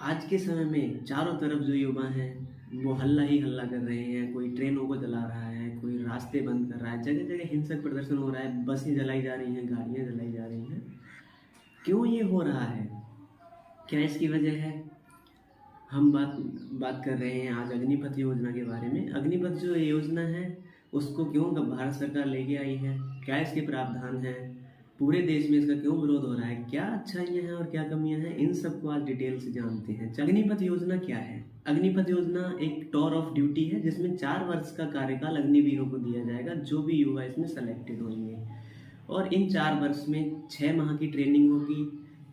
आज के समय में चारों तरफ जो युवा हैं वो हल्ला ही हल्ला कर रहे हैं। कोई ट्रेनों को जला रहा है, कोई रास्ते बंद कर रहा है, जगह जगह हिंसक प्रदर्शन हो रहा है, बसें जलाई जा रही हैं, गाड़ियां जलाई जा रही हैं। क्यों ये हो रहा है? क्या इसकी वजह है? हम बात बात कर रहे हैं आज अग्निपथ योजना के बारे में। अग्निपथ जो योजना है उसको क्यों भारत सरकार लेके आई है, क्या इसके प्रावधान हैं, पूरे देश में इसका क्यों विरोध हो रहा है, क्या अच्छाइयाँ हैं और क्या कमियां हैं, इन सबको आज डिटेल से जानते हैं। अग्निपथ योजना क्या है? अग्निपथ योजना एक टूर ऑफ ड्यूटी है जिसमें 4 वर्ष का कार्यकाल अग्निवीरों को दिया जाएगा, जो भी युवा इसमें सेलेक्टेड होंगे। और इन 4 वर्ष में 6 माह की ट्रेनिंग होगी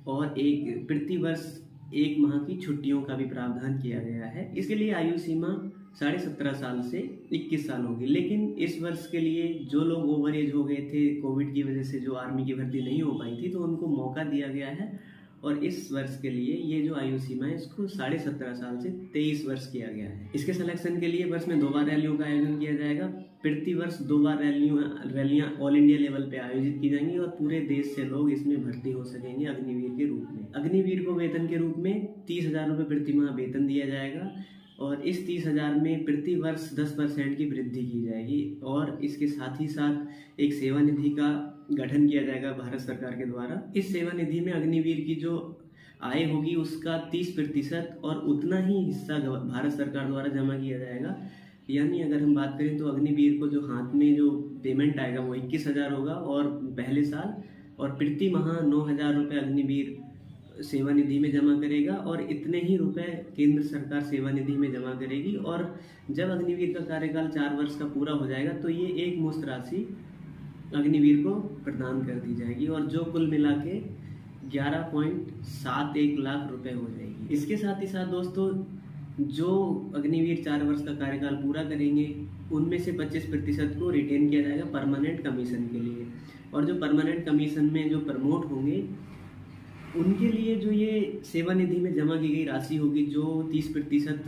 और एक प्रति वर्ष 1 माह की छुट्टियों का भी प्रावधान किया गया है। इसके लिए आयु सीमा 17.5 साल से 21 साल होगी। लेकिन इस वर्ष के लिए जो लोग ओवर एज हो गए थे कोविड की वजह से, जो आर्मी की भर्ती नहीं हो पाई थी, तो उनको मौका दिया गया है और इस वर्ष के लिए ये जो आयु सीमा है इसको 17.5 साल से 23 वर्ष किया गया है। इसके सिलेक्शन के लिए वर्ष में 2 बार रैलियों का आयोजन किया जाएगा। प्रति वर्ष 2 बार रैलियां ऑल इंडिया लेवल पे आयोजित की जाएंगी और पूरे देश से लोग इसमें भर्ती हो सकेंगे अग्निवीर के रूप में। अग्निवीर को वेतन के रूप में 30,000 रुपये प्रति माह वेतन दिया जाएगा और इस 30,000 में प्रति वर्ष 10% की वृद्धि की जाएगी। और इसके साथ ही साथ एक सेवा निधि का गठन किया जाएगा भारत सरकार के द्वारा। इस सेवा निधि में अग्निवीर की जो आय होगी उसका 30% और उतना ही हिस्सा भारत सरकार द्वारा जमा किया जाएगा। यानी अगर हम बात करें तो अग्निवीर को जो हाथ में जो पेमेंट आएगा वो 21,000 होगा और पहले साल, और प्रति माह 9,000 रुपये अग्निवीर सेवा निधि में जमा करेगा और इतने ही रुपए केंद्र सरकार सेवा निधि में जमा करेगी। और जब अग्निवीर का कार्यकाल 4 वर्ष का पूरा हो जाएगा तो ये एक मुश्त राशि अग्निवीर को प्रदान कर दी जाएगी और जो कुल मिला के 11.71 लाख रुपए हो जाएगी। इसके साथ ही साथ दोस्तों, जो अग्निवीर 4 वर्ष का कार्यकाल पूरा करेंगे उनमें से 25% को रिटेन किया जाएगा परमानेंट कमीशन के लिए। और जो परमानेंट कमीशन में जो प्रमोट होंगे उनके लिए जो ये सेवा निधि में जमा की गई राशि होगी, जो 30%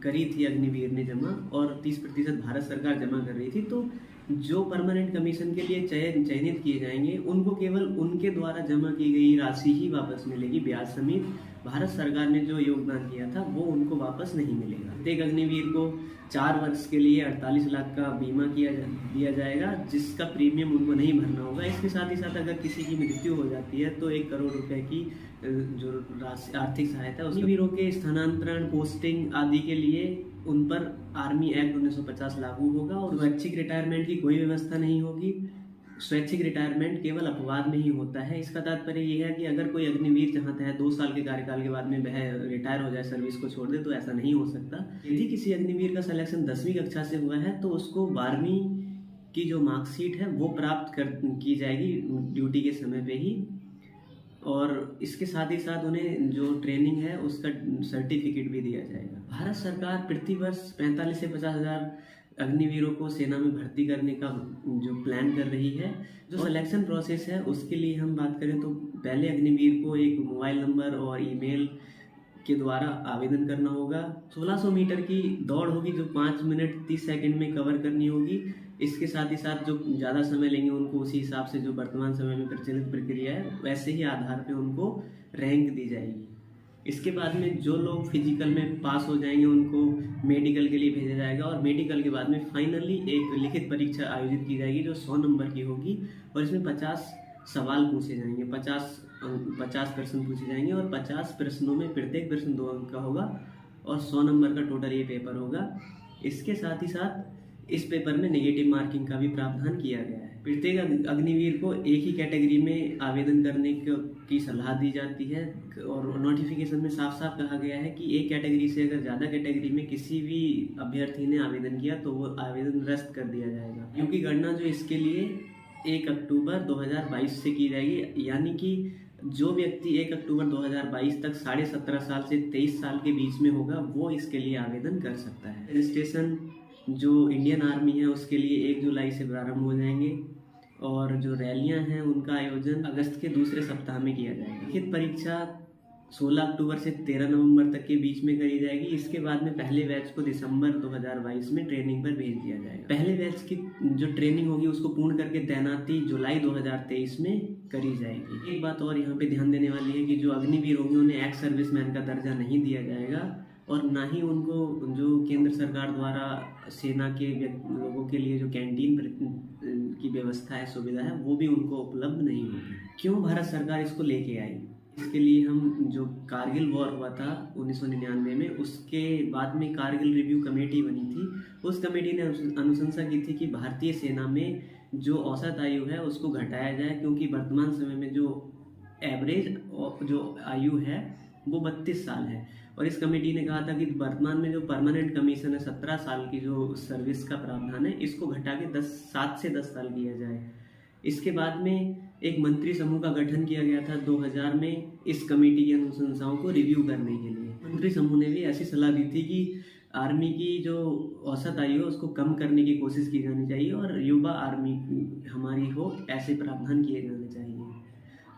करी थी अग्निवीर ने जमा और 30% भारत सरकार जमा कर रही थी, तो जो परमानेंट कमीशन के लिए चयनित किए जाएंगे उनको केवल उनके द्वारा जमा की गई राशि ही वापस मिलेगी, ब्याज समेत। भारत सरकार ने जो योगदान किया था वो उनको वापस नहीं मिलेगा। प्रत्येक अग्निवीर को 4 वर्ष के लिए 48 लाख का बीमा दिया जाएगा, जिसका प्रीमियम उनको नहीं भरना होगा। इसके साथ ही साथ अगर किसी की मृत्यु हो जाती है तो 1 करोड़ रुपए की जो राशि आर्थिक सहायता है, अग्निवीरों के स्थानांतरण, पोस्टिंग आदि के लिए उन पर आर्मी एक्ट 1950 लागू होगा और स्वैच्छिक रिटायरमेंट की कोई व्यवस्था नहीं होगी। स्वैच्छिक रिटायरमेंट केवल अपवाद में ही होता है। इसका तात्पर्य यह है कि अगर कोई अग्निवीर चाहता है 2 साल के कार्यकाल के बाद में वह रिटायर हो जाए, सर्विस को छोड़ दे, तो ऐसा नहीं हो सकता। यदि किसी अग्निवीर का सिलेक्शन 10वीं कक्षा से हुआ है तो उसको 12वीं की जो मार्कशीट है वो प्राप्त की जाएगी ड्यूटी के समय पे ही। और इसके साथ ही साथ उन्हें जो ट्रेनिंग है उसका सर्टिफिकेट भी दिया जाएगा। भारत सरकार प्रति वर्ष 45 से 50 हज़ार अग्निवीरों को सेना में भर्ती करने का जो प्लान कर रही है। जो सिलेक्शन प्रोसेस है उसके लिए हम बात करें तो पहले अग्निवीर को एक मोबाइल नंबर और ईमेल के द्वारा आवेदन करना होगा। 1600 मीटर की दौड़ होगी जो 5 मिनट 30 सेकंड में कवर करनी होगी। इसके साथ ही साथ जो ज़्यादा समय लेंगे उनको उसी हिसाब से जो वर्तमान समय में प्रचलित प्रक्रिया है वैसे ही आधार पे उनको रैंक दी जाएगी। इसके बाद में जो लोग फिजिकल में पास हो जाएंगे उनको मेडिकल के लिए भेजा जाएगा और मेडिकल के बाद में फाइनली एक लिखित परीक्षा आयोजित की जाएगी जो 100 नंबर की होगी और इसमें 50 सवाल पूछे जाएंगे, 50 प्रश्न पूछे जाएंगे और 50 प्रश्नों में प्रत्येक प्रश्न 2 अंक का होगा और 100 नंबर का टोटल ये पेपर होगा। इसके साथ ही साथ इस पेपर में नेगेटिव मार्किंग का भी प्रावधान किया गया है। प्रत्येक अग्निवीर को एक ही कैटेगरी में आवेदन करने की सलाह दी जाती है और नोटिफिकेशन में साफ साफ कहा गया है कि एक कैटेगरी से अगर ज़्यादा कैटेगरी में किसी भी अभ्यर्थी ने आवेदन किया तो वो आवेदन रद्द कर दिया जाएगा। क्योंकि गणना जो इसके लिए 1 अक्टूबर 2022 से की जाएगी, यानी कि जो व्यक्ति 1 अक्टूबर 2022 तक 17.5 साल से 23 साल के बीच में होगा वो इसके लिए आवेदन कर सकता है। रजिस्ट्रेशन जो इंडियन आर्मी है उसके लिए 1 जुलाई से प्रारंभ हो जाएंगे और जो रैलियां हैं उनका आयोजन अगस्त के दूसरे सप्ताह में किया जाएगा। लिखित परीक्षा 16 अक्टूबर से 13 नवंबर तक के बीच में करी जाएगी। इसके बाद में पहले बैच को दिसंबर 2022 में ट्रेनिंग पर भेज दिया जाएगा। पहले बैच की जो ट्रेनिंग होगी उसको पूर्ण करके तैनाती जुलाई 2023 में करी जाएगी। एक बात और यहाँ पे ध्यान देने वाली है कि जो अग्निवीर होंगे उन्हें एक्स सर्विसमैन का दर्जा नहीं दिया जाएगा और ना ही उनको जो केंद्र सरकार द्वारा सेना के लोगों के लिए जो कैंटीन की व्यवस्था है, सुविधा है, वो भी उनको उपलब्ध नहीं होगी। क्यों भारत सरकार इसको लेके आई? इसके लिए हम जो कारगिल वॉर हुआ था 1999 में, उसके बाद में कारगिल रिव्यू कमेटी बनी थी। उस कमेटी ने अनुशंसा की थी कि भारतीय सेना में जो औसत आयु है उसको घटाया जाए, क्योंकि वर्तमान समय में जो एवरेज जो आयु है वो 32 साल है। और इस कमेटी ने कहा था कि वर्तमान में जो परमानेंट कमीशन है 17 साल की जो सर्विस का प्रावधान है, इसको घटा के 7 से 10 साल किया जाए। इसके बाद में एक मंत्री समूह का गठन किया गया था 2000 में इस कमेटी की अनुशंसाओं को रिव्यू करने के लिए। मंत्री समूह ने भी ऐसी सलाह दी थी कि आर्मी की जो औसत आयु है उसको कम करने की कोशिश की जानी चाहिए और युवा आर्मी हमारी हो, ऐसे प्रावधान किए जाने चाहिए।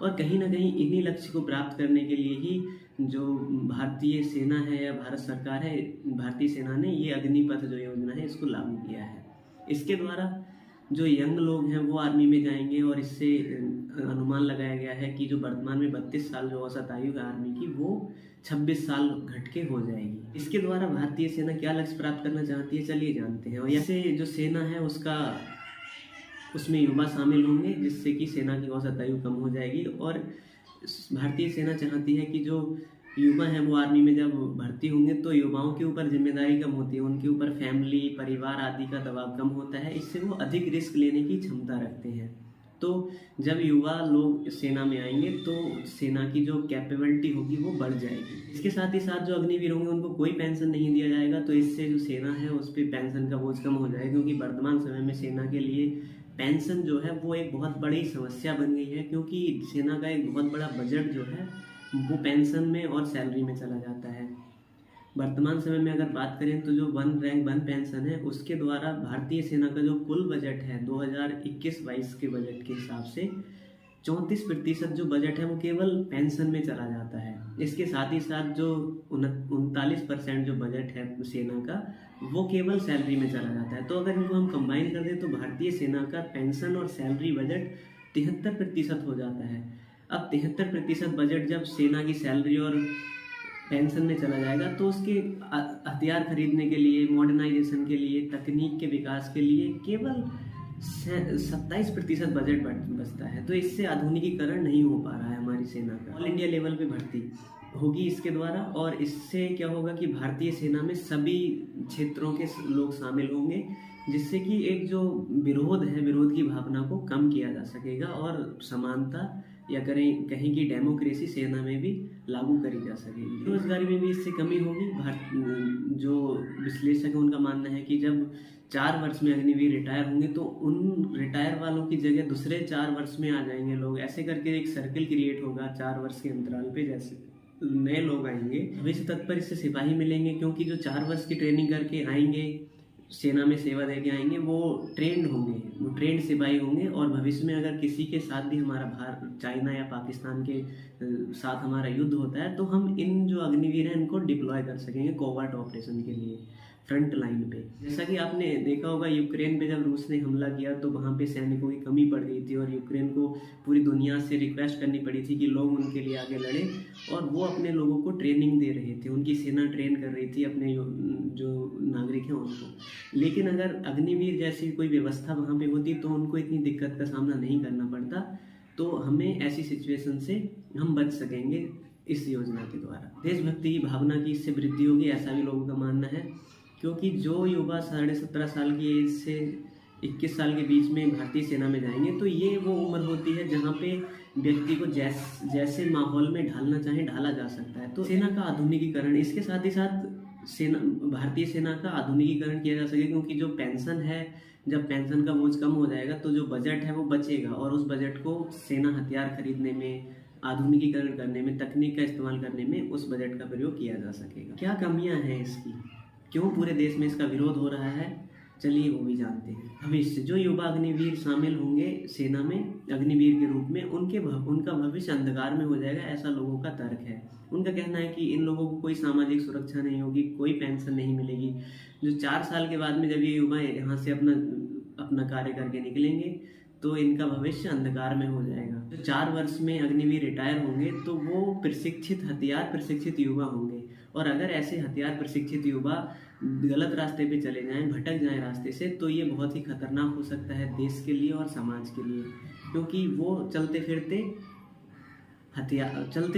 और कहीं ना कहीं इन्हीं लक्ष्य को प्राप्त करने के लिए ही जो भारतीय सेना है या भारत सरकार है, भारतीय सेना ने ये अग्निपथ जो योजना है इसको लागू किया है। इसके द्वारा जो यंग लोग हैं वो आर्मी में जाएंगे और इससे अनुमान लगाया गया है कि जो वर्तमान में 32 साल जो औसत आयु है आर्मी की, वो 26 साल घट के हो जाएगी। इसके द्वारा भारतीय सेना क्या लक्ष्य प्राप्त करना चाहती है, चलिए जानते हैं। और ऐसे जो सेना है उसमें युवा शामिल होंगे, जिससे कि सेना की औसत आयु कम हो जाएगी। और भारतीय सेना चाहती है कि जो युवा हैं वो आर्मी में जब भर्ती होंगे तो युवाओं के ऊपर जिम्मेदारी कम होती है, उनके ऊपर फैमिली, परिवार आदि का दबाव कम होता है। इससे वो अधिक रिस्क लेने की क्षमता रखते हैं। तो जब युवा लोग सेना में आएंगे तो सेना की जो कैपेबिलिटी होगी वो बढ़ जाएगी। इसके साथ ही साथ जो अग्निवीर होंगे उनको कोई पेंशन नहीं दिया जाएगा, तो इससे जो सेना है उस पर पेंशन का बोझ कम हो जाएगा, क्योंकि वर्तमान समय में सेना के लिए पेंशन जो है वो एक बहुत बड़ी समस्या बन गई है, क्योंकि सेना का एक बहुत बड़ा बजट जो है वो पेंशन में और सैलरी में चला जाता है। वर्तमान समय में अगर बात करें तो जो 1 रैंक 1 पेंशन है उसके द्वारा भारतीय सेना का जो कुल बजट है 2021-22 के बजट के हिसाब से 34% जो बजट है वो केवल पेंशन में चला जाता है। इसके साथ ही साथ जो 39% जो बजट है सेना का वो केवल सैलरी में चला जाता है। तो अगर इनको हम कंबाइन कर दें तो भारतीय सेना का पेंशन और सैलरी बजट 73% हो जाता है। अब 73% बजट जब सेना की सैलरी और पेंशन में चला जाएगा तो उसके हथियार खरीदने के लिए, मॉडर्नाइजेशन के लिए, तकनीक के विकास के लिए केवल 27% बजट बचता है। तो इससे आधुनिकीकरण नहीं हो पा रहा है हमारी सेना का। ऑल इंडिया लेवल पे भर्ती होगी इसके द्वारा, और इससे क्या होगा कि भारतीय सेना में सभी क्षेत्रों के लोग शामिल होंगे, जिससे कि एक जो विरोध है, विरोध की भावना को कम किया जा सकेगा और समानता या कहीं की डेमोक्रेसी सेना में भी लागू करी जा सकेगी। बेरोजगारी में भी इससे कमी होगी। जो विश्लेषक है उनका मानना है कि जब 4 वर्ष में अग्निवीर रिटायर होंगे तो उन रिटायर वालों की जगह दूसरे 4 वर्ष में आ जाएंगे लोग। ऐसे करके एक सर्कल क्रिएट होगा 4 वर्ष के अंतराल पे, जैसे नए लोग आएंगे। भविष्य तत्पर इससे सिपाही मिलेंगे, क्योंकि जो 4 वर्ष की ट्रेनिंग करके आएंगे, सेना में सेवा दे के आएंगे, वो ट्रेंड होंगे, वो ट्रेंड सिपाही होंगे। और भविष्य में अगर किसी के साथ भी हमारा भारत, चाइना या पाकिस्तान के साथ हमारा युद्ध होता है तो हम इन जो अग्निवीर हैं इनको डिप्लॉय कर सकेंगे कोवर्ट ऑपरेशन के लिए फ्रंट लाइन पे। जैसा कि आपने देखा होगा यूक्रेन पे जब रूस ने हमला किया तो वहाँ पे सैनिकों की कमी पड़ गई थी और यूक्रेन को पूरी दुनिया से रिक्वेस्ट करनी पड़ी थी कि लोग उनके लिए आगे लड़े, और वो अपने लोगों को ट्रेनिंग दे रहे थे, उनकी सेना ट्रेन कर रही थी अपने जो नागरिक हैं उनको। लेकिन अगर अग्निवीर जैसी कोई व्यवस्था वहाँ पे होती तो उनको इतनी दिक्कत का सामना नहीं करना पड़ता। तो हमें ऐसी सिचुएशन से हम बच सकेंगे इस योजना के द्वारा। देशभक्ति की भावना की इससे वृद्धि होगी, ऐसा भी लोगों का मानना है, क्योंकि जो युवा 17.5 साल की एज से 21 साल के बीच में भारतीय सेना में जाएंगे तो ये वो उम्र होती है जहाँ पे व्यक्ति को जैसे माहौल में ढालना चाहे ढाला जा सकता है। तो सेना का आधुनिकीकरण, इसके साथ ही साथ भारतीय सेना का आधुनिकीकरण किया जा सके, क्योंकि जो पेंशन है, जब पेंशन का बोझ कम हो जाएगा तो जो बजट है वो बचेगा और उस बजट को सेना हथियार खरीदने में, आधुनिकीकरण करने में, तकनीक का इस्तेमाल करने में उस बजट का प्रयोग किया जा सकेगा। क्या कमियां हैं इसकी, क्यों पूरे देश में इसका विरोध हो रहा है, चलिए वो भी जानते हैं। भविष्य, जो युवा अग्निवीर शामिल होंगे सेना में अग्निवीर के रूप में, उनका भविष्य अंधकार में हो जाएगा, ऐसा लोगों का तर्क है। उनका कहना है कि इन लोगों को कोई सामाजिक सुरक्षा नहीं होगी, कोई पेंशन नहीं मिलेगी। जो 4 साल के बाद में जब ये युवा यहाँ से अपना अपना कार्य करके निकलेंगे तो इनका भविष्य अंधकार में हो जाएगा। जो 4 वर्ष में अग्निवीर रिटायर होंगे तो वो हथियार प्रशिक्षित युवा होंगे, और अगर ऐसे हथियार प्रशिक्षित युवा गलत रास्ते पे चले जाएं, भटक जाएं रास्ते से, तो ये बहुत ही खतरनाक हो सकता है देश के लिए और समाज के लिए, क्योंकि वो चलते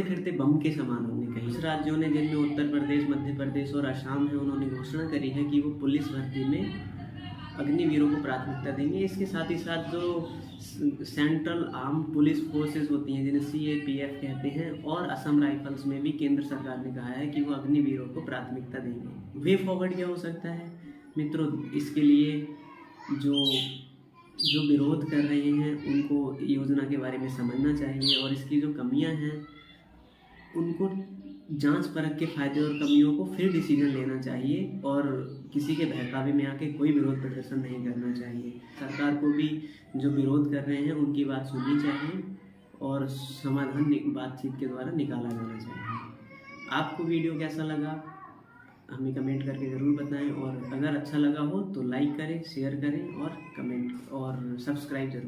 फिरते बम के समान होंगे। कई कुछ राज्यों ने, जिनमें उत्तर प्रदेश, मध्य प्रदेश और असम है, उन्होंने घोषणा करी है कि वो पुलिस भर्ती में अग्निवीरों को प्राथमिकता देंगे। इसके साथ ही साथ जो सेंट्रल आर्म पुलिस फोर्सेस होती हैं, जिन्हें CAPF कहते हैं, और असम राइफल्स में भी केंद्र सरकार ने कहा है कि वो अग्निवीरों को प्राथमिकता देंगे। वे फॉरवर्ड क्या हो सकता है मित्रों? इसके लिए जो विरोध कर रहे हैं उनको योजना के बारे में समझना चाहिए, और इसकी जो कमियां हैं उनको जांच परख के फायदे और कमियों को फिर डिसीजन लेना चाहिए, और किसी के बहकावे में आके कोई विरोध प्रदर्शन नहीं करना चाहिए। सरकार को भी जो विरोध कर रहे हैं उनकी बात सुननी चाहिए और समाधान बातचीत के द्वारा निकाला जाना चाहिए। आपको वीडियो कैसा लगा हमें कमेंट करके ज़रूर बताएं, और अगर अच्छा लगा हो तो लाइक करें, शेयर करें और कमेंट और सब्सक्राइब जरूर